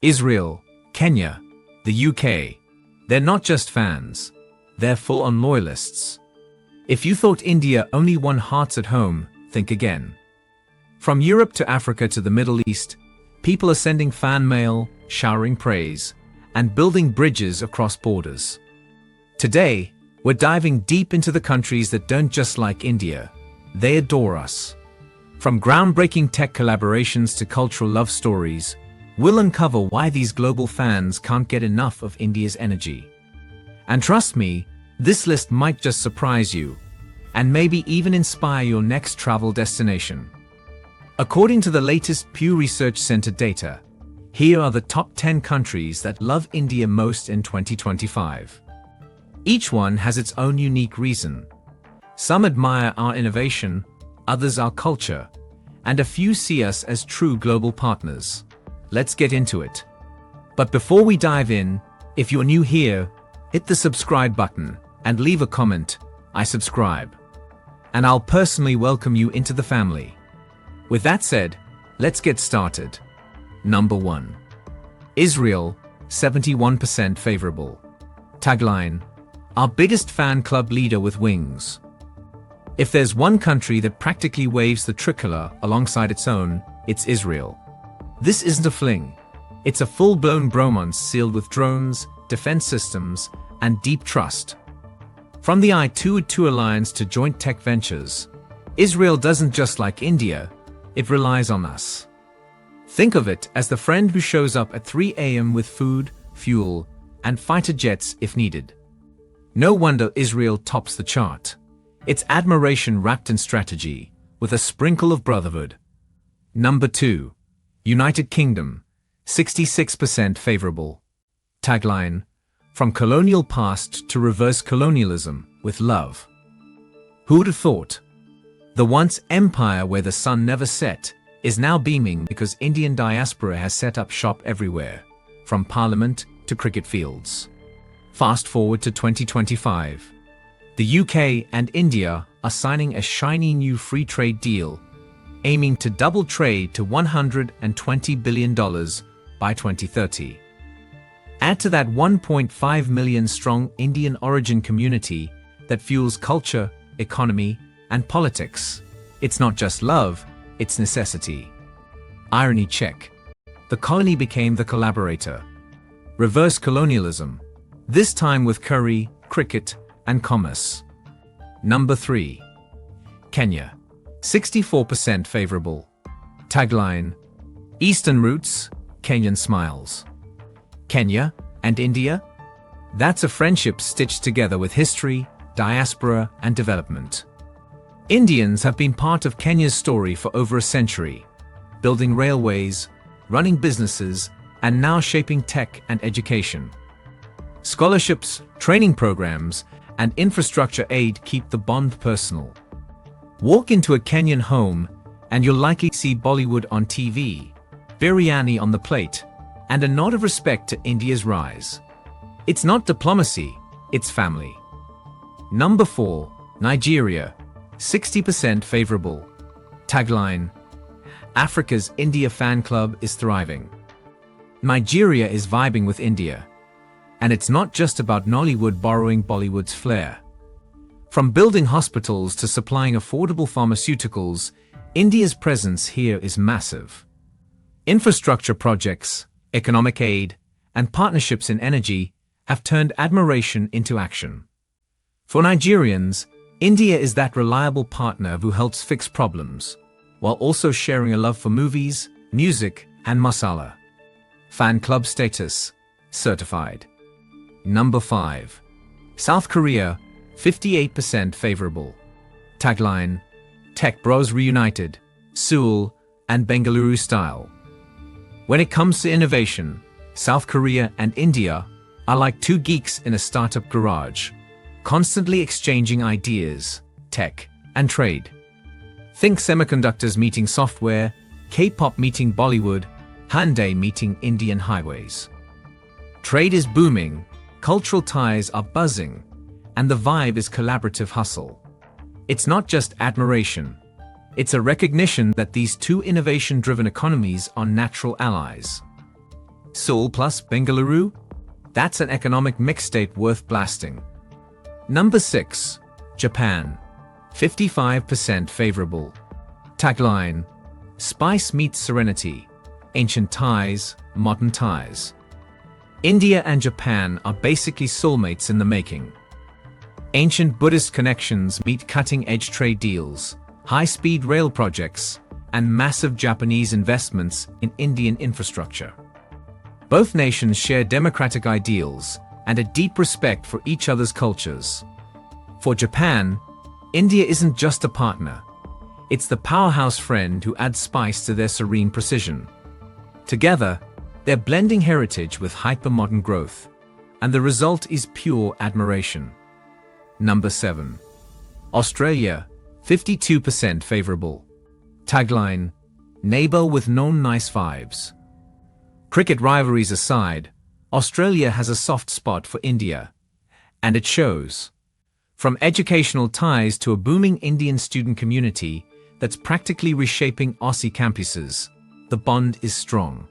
Israel, Kenya, the UK. They're not just fans, they're full-on loyalists. If you thought India only won hearts at home, think again. From Europe to Africa to the Middle East, people are sending fan mail, showering praise, and building bridges across borders. Today, we're diving deep into the countries that don't just like India, they adore us. From groundbreaking tech collaborations to cultural love stories, we'll uncover why these global fans can't get enough of India's energy. And trust me, this list might just surprise you, and maybe even inspire your next travel destination. According to the latest Pew Research Center data, here are the top 10 countries that love India most in 2025. Each one has its own unique reason. Some admire our innovation, others our culture, and a few see us as true global partners. Let's get into it. But before we dive in, if you're new here, hit the subscribe button and leave a comment. I subscribe. And I'll personally welcome you into the family. With that said, let's get started. Number 1. Israel, 71% favorable. Tagline: our biggest fan club leader with wings. If there's one country that practically waves the tricolor alongside its own, it's Israel. This isn't a fling. It's a full-blown bromance sealed with drones, defense systems, and deep trust. From the I-2 alliance to joint tech ventures, Israel doesn't just like India, it relies on us. Think of it as the friend who shows up at 3 a.m. with food, fuel, and fighter jets if needed. No wonder Israel tops the chart. It's admiration wrapped in strategy, with a sprinkle of brotherhood. Number 2. United Kingdom, 66% favorable. Tagline: from colonial past to reverse colonialism with love. Who'd have thought? The once empire where the sun never set is now beaming because Indian diaspora has set up shop everywhere, from parliament to cricket fields. Fast forward to 2025. The UK and India are signing a shiny new free trade deal, aiming to double trade to $120 billion by 2030. Add to that 1.5 million strong Indian origin community that fuels culture, economy, and politics. It's not just love, it's necessity. Irony check. The colony became the collaborator. Reverse colonialism, this time with curry, cricket, and commerce. Number 3. Kenya, 64% favorable. Tagline: Eastern roots, Kenyan smiles. Kenya and India? That's a friendship stitched together with history, diaspora, and development. Indians have been part of Kenya's story for over a century, building railways, running businesses, and now shaping tech and education. Scholarships, training programs, and infrastructure aid keep the bond personal. Walk into a Kenyan home, and you'll likely see Bollywood on TV, biryani on the plate, and a nod of respect to India's rise. It's not diplomacy, it's family. Number 4. Nigeria, 60% favorable. Tagline: Africa's India fan club is thriving. Nigeria is vibing with India. And it's not just about Nollywood borrowing Bollywood's flair. From building hospitals to supplying affordable pharmaceuticals, India's presence here is massive. Infrastructure projects, economic aid, and partnerships in energy have turned admiration into action. For Nigerians, India is that reliable partner who helps fix problems, while also sharing a love for movies, music, and masala. Fan club status, certified. Number 5. South Korea, 58% favorable. Tagline: Tech bros reunited, Seoul and Bengaluru style. When it comes to innovation, South Korea and India are like two geeks in a startup garage, constantly exchanging ideas, tech, and trade. Think semiconductors meeting software, K-pop meeting Bollywood, Hyundai meeting Indian highways. Trade is booming, cultural ties are buzzing, and the vibe is collaborative hustle. It's not just admiration. It's a recognition that these two innovation-driven economies are natural allies. Seoul plus Bengaluru? That's an economic mixtape worth blasting. Number 6. Japan. 55% favorable. Tagline: Spice meets serenity. Ancient ties, modern ties. India and Japan are basically soulmates in the making. Ancient Buddhist connections meet cutting-edge trade deals, high-speed rail projects, and massive Japanese investments in Indian infrastructure. Both nations share democratic ideals and a deep respect for each other's cultures. For Japan, India isn't just a partner. It's the powerhouse friend who adds spice to their serene precision. Together, they're blending heritage with hyper-modern growth, and the result is pure admiration. Number 7. Australia, 52% favorable. Tagline: Neighbor with known nice vibes. Cricket rivalries aside, Australia has a soft spot for India, and it shows. From educational ties to a booming Indian student community that's practically reshaping Aussie campuses, the bond is strong.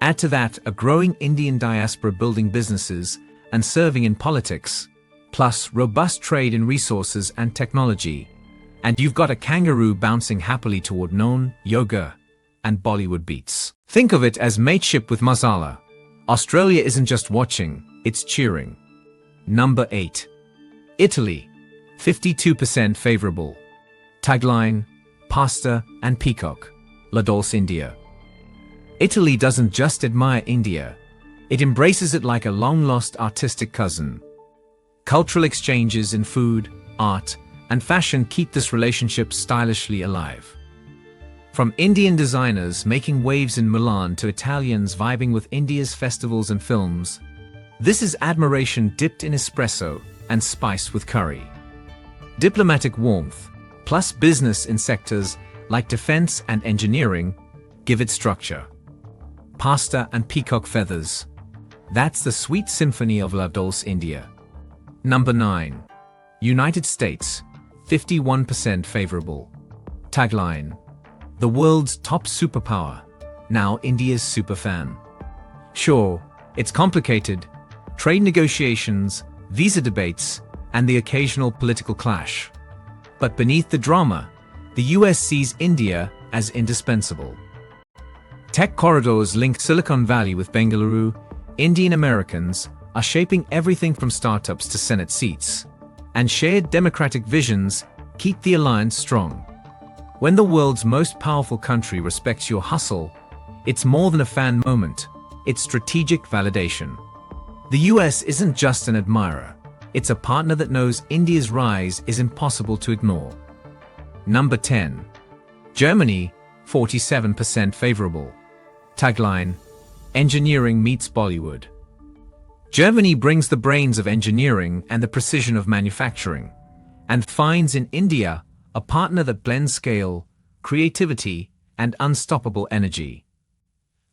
Add to that a growing Indian diaspora building businesses and serving in politics, plus robust trade in resources and technology, and you've got a kangaroo bouncing happily toward known, yoga, and Bollywood beats. Think of it as mateship with masala. Australia isn't just watching, it's cheering. Number 8. Italy, 52% favorable. Tagline: Pasta and peacock. La Dolce India. Italy doesn't just admire India, it embraces it like a long-lost artistic cousin. Cultural exchanges in food, art, and fashion keep this relationship stylishly alive. From Indian designers making waves in Milan to Italians vibing with India's festivals and films, this is admiration dipped in espresso and spiced with curry. Diplomatic warmth, plus business in sectors like defense and engineering, give it structure. Pasta and peacock feathers. That's the sweet symphony of La Dolce India. Number 9. United States, 51% favorable. Tagline: The world's top superpower, now India's superfan. Sure, it's complicated. Trade negotiations, visa debates, and the occasional political clash. But beneath the drama, the US sees India as indispensable. Tech corridors link Silicon Valley with Bengaluru. Indian Americans are shaping everything from startups to Senate seats, and shared democratic visions keep the alliance strong. When the world's most powerful country respects your hustle, it's more than a fan moment, it's strategic validation. The US isn't just an admirer, it's a partner that knows India's rise is impossible to ignore. Number 10. Germany, 47% favorable. Tagline: Engineering meets Bollywood. Germany brings the brains of engineering and the precision of manufacturing, and finds in India a partner that blends scale, creativity, and unstoppable energy.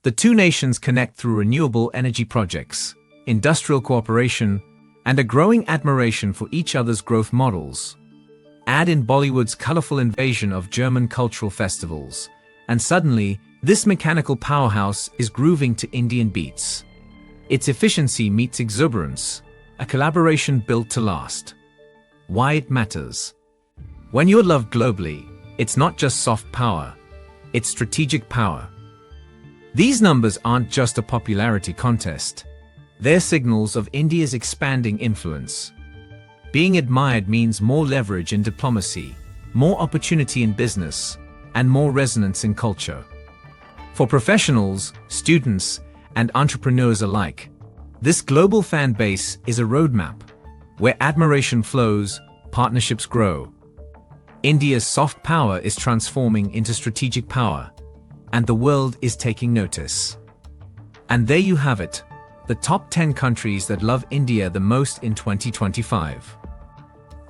The two nations connect through renewable energy projects, industrial cooperation, and a growing admiration for each other's growth models. Add in Bollywood's colorful invasion of German cultural festivals, and suddenly, this mechanical powerhouse is grooving to Indian beats. Its efficiency meets exuberance, a collaboration built to last. Why it matters. When you're loved globally, it's not just soft power, it's strategic power. These numbers aren't just a popularity contest. They're signals of India's expanding influence. Being admired means more leverage in diplomacy, more opportunity in business, and more resonance in culture. For professionals, students, and entrepreneurs alike, this global fan base is a roadmap where admiration flows, partnerships grow. India's soft power is transforming into strategic power, and the world is taking notice. And there you have it, the top 10 countries that love India the most in 2025.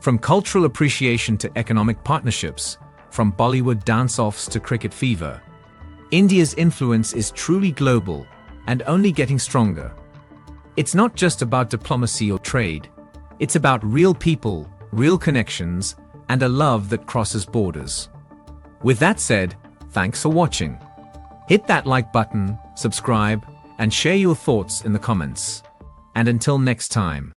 From cultural appreciation to economic partnerships, from Bollywood dance-offs to cricket fever, India's influence is truly global and only getting stronger. It's not just about diplomacy or trade, it's about real people, real connections, and a love that crosses borders. With that said, thanks for watching. Hit that like button, subscribe, and share your thoughts in the comments. And until next time.